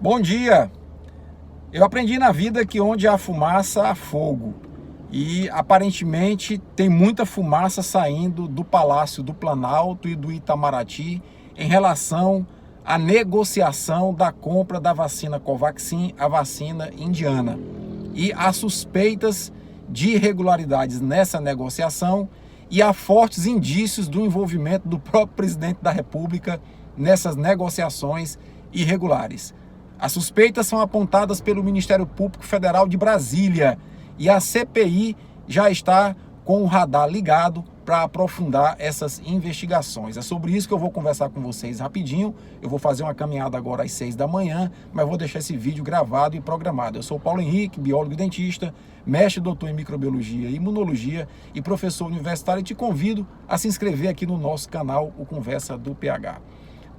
Bom dia! Eu aprendi na vida que onde há fumaça, há fogo. E aparentemente tem muita fumaça saindo do Palácio do Planalto e do Itamaraty em relação à negociação da compra da vacina Covaxin, a vacina indiana. E há suspeitas de irregularidades nessa negociação e há fortes indícios do envolvimento do próprio presidente da República nessas negociações irregulares. As suspeitas são apontadas pelo Ministério Público Federal de Brasília e a CPI já está com o radar ligado para aprofundar essas investigações. É sobre isso que eu vou conversar com vocês rapidinho. Eu vou fazer uma caminhada agora às 6 da manhã, mas vou deixar esse vídeo gravado e programado. Eu sou Paulo Henrique, biólogo e dentista, mestre doutor em microbiologia e imunologia e professor universitário, e te convido a se inscrever aqui no nosso canal, o Conversa do PH.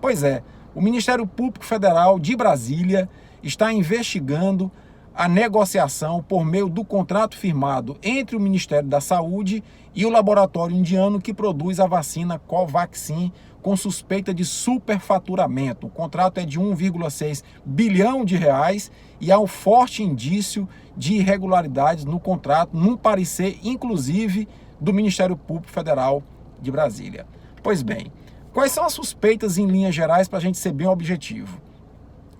Pois é, o Ministério Público Federal de Brasília está investigando a negociação por meio do contrato firmado entre o Ministério da Saúde e o laboratório indiano que produz a vacina Covaxin com suspeita de superfaturamento. O contrato é de 1,6 bilhão de reais e há um forte indício de irregularidades no contrato, num parecer, inclusive, do Ministério Público Federal de Brasília. Pois bem, quais são as suspeitas em linhas gerais para a gente ser bem objetivo?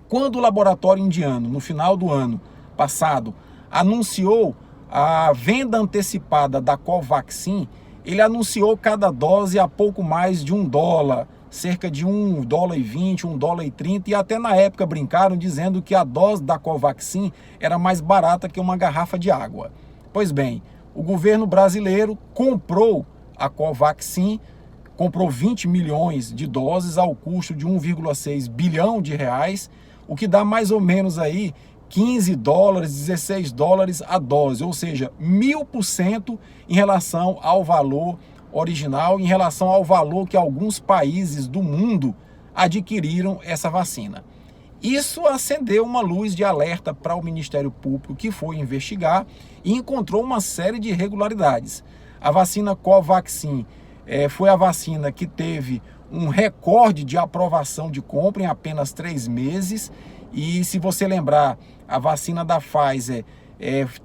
Quando o laboratório indiano, no final do ano passado, anunciou a venda antecipada da Covaxin, ele anunciou cada dose a pouco mais de $1, cerca de $1,20, $1,30, e até na época brincaram dizendo que a dose da Covaxin era mais barata que uma garrafa de água. Pois bem, o governo brasileiro comprou a Covaxin, comprou 20 milhões de doses ao custo de 1,6 bilhão de reais, o que dá mais ou menos aí $15, $16 a dose, ou seja, 1000% em relação ao valor original, em relação ao valor que alguns países do mundo adquiriram essa vacina. Isso acendeu uma luz de alerta para o Ministério Público, que foi investigar e encontrou uma série de irregularidades. A vacina Covaxin foi a vacina que teve um recorde de aprovação de compra em apenas 3 meses. E se você lembrar, a vacina da Pfizer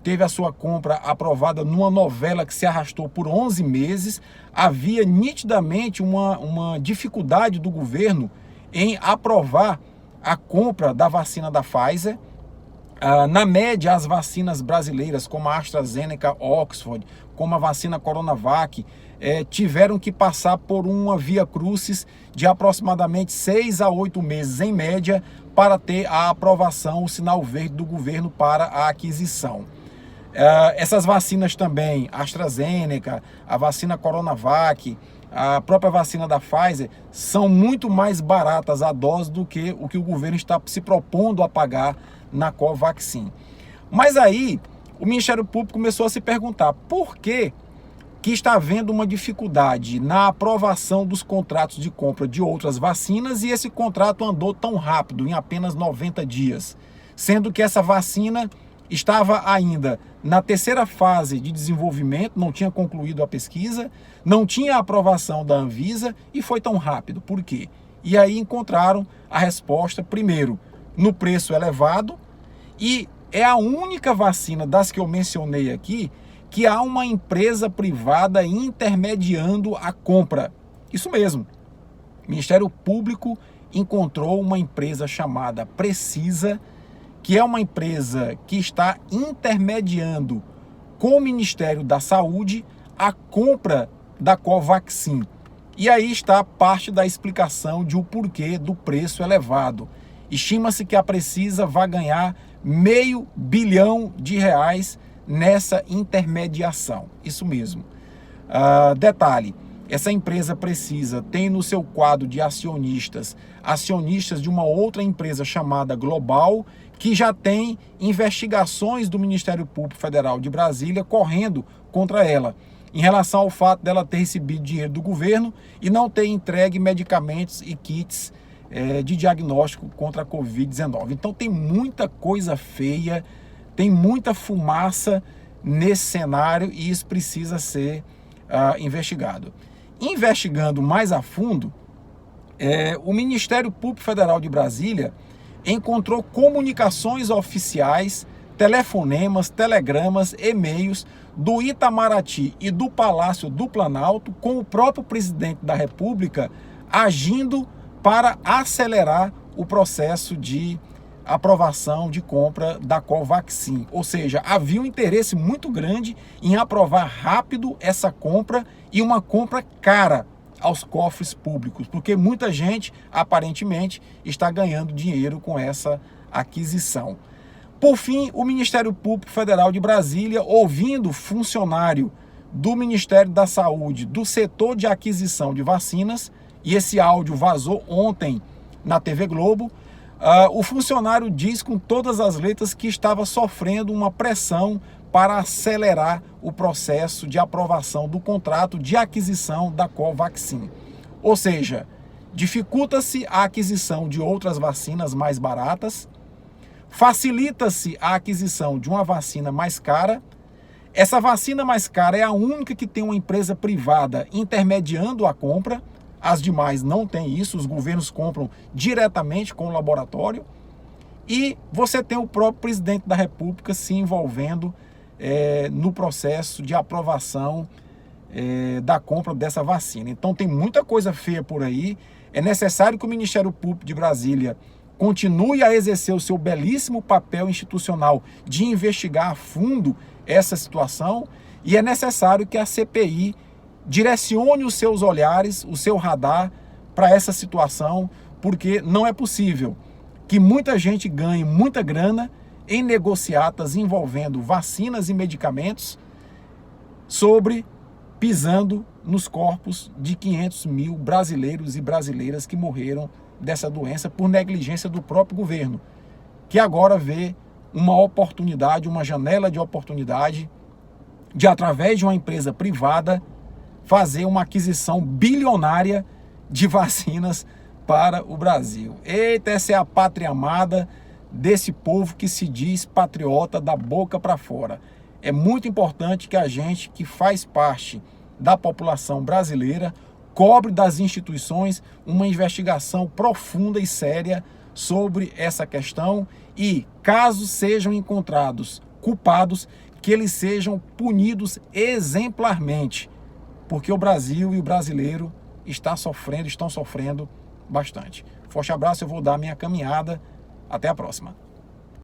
teve a sua compra aprovada numa novela que se arrastou por 11 meses. Havia nitidamente uma dificuldade do governo em aprovar a compra da vacina da Pfizer. Na média, as vacinas brasileiras, como a AstraZeneca, Oxford, como a vacina Coronavac, tiveram que passar por uma via crucis de aproximadamente 6 a 8 meses, em média, para ter a aprovação, o sinal verde do governo para a aquisição. Essas vacinas também, AstraZeneca, a vacina Coronavac, a própria vacina da Pfizer, são muito mais baratas a dose do que o governo está se propondo a pagar na Covaxin. Mas aí, o Ministério Público começou a se perguntar por que está havendo uma dificuldade na aprovação dos contratos de compra de outras vacinas e esse contrato andou tão rápido, em apenas 90 dias, sendo que essa vacina estava ainda na terceira fase de desenvolvimento, não tinha concluído a pesquisa, não tinha aprovação da Anvisa e foi tão rápido. Por quê? E aí encontraram a resposta, primeiro, no preço elevado, e é a única vacina das que eu mencionei aqui que há uma empresa privada intermediando a compra. Isso mesmo. O Ministério Público encontrou uma empresa chamada Precisa, que é uma empresa que está intermediando com o Ministério da Saúde a compra da Covaxin. E aí está parte da explicação de o porquê do preço elevado. Estima-se que a Precisa vai ganhar R$500 milhão nessa intermediação. Isso mesmo. Detalhe, essa empresa Precisa tem no seu quadro de acionistas de uma outra empresa chamada Global, que já tem investigações do Ministério Público Federal de Brasília correndo contra ela, em relação ao fato dela ter recebido dinheiro do governo e não ter entregue medicamentos e kits de diagnóstico contra a Covid-19. Então tem muita coisa feia, tem muita fumaça nesse cenário e isso precisa ser investigado. Investigando mais a fundo, o Ministério Público Federal de Brasília encontrou comunicações oficiais, telefonemas, telegramas, e-mails do Itamaraty e do Palácio do Planalto com o próprio presidente da República agindo para acelerar o processo de aprovação de compra da Covaxin. Ou seja, havia um interesse muito grande em aprovar rápido essa compra e uma compra cara aos cofres públicos, porque muita gente, aparentemente, está ganhando dinheiro com essa aquisição. Por fim, o Ministério Público Federal de Brasília, ouvindo funcionário do Ministério da Saúde, do setor de aquisição de vacinas, e esse áudio vazou ontem na TV Globo, o funcionário diz com todas as letras que estava sofrendo uma pressão para acelerar o processo de aprovação do contrato de aquisição da Covaxin. Ou seja, dificulta-se a aquisição de outras vacinas mais baratas, facilita-se a aquisição de uma vacina mais cara. Essa vacina mais cara é a única que tem uma empresa privada intermediando a compra, as demais não têm isso, os governos compram diretamente com o laboratório, e você tem o próprio presidente da República se envolvendo no processo de aprovação da compra dessa vacina. Então tem muita coisa feia por aí, é necessário que o Ministério Público de Brasília continue a exercer o seu belíssimo papel institucional de investigar a fundo essa situação, e é necessário que a CPI direcione os seus olhares, o seu radar para essa situação, porque não é possível que muita gente ganhe muita grana em negociatas envolvendo vacinas e medicamentos pisando nos corpos de 500 mil brasileiros e brasileiras que morreram dessa doença por negligência do próprio governo, que agora vê uma oportunidade, uma janela de oportunidade de, através de uma empresa privada, fazer uma aquisição bilionária de vacinas para o Brasil. Eita, essa é a pátria amada desse povo que se diz patriota da boca para fora. É muito importante que a gente, que faz parte da população brasileira, cobre das instituições uma investigação profunda e séria sobre essa questão e, caso sejam encontrados culpados, que eles sejam punidos exemplarmente, porque o Brasil e o brasileiro estão sofrendo bastante. Forte abraço, eu vou dar minha caminhada. Até a próxima.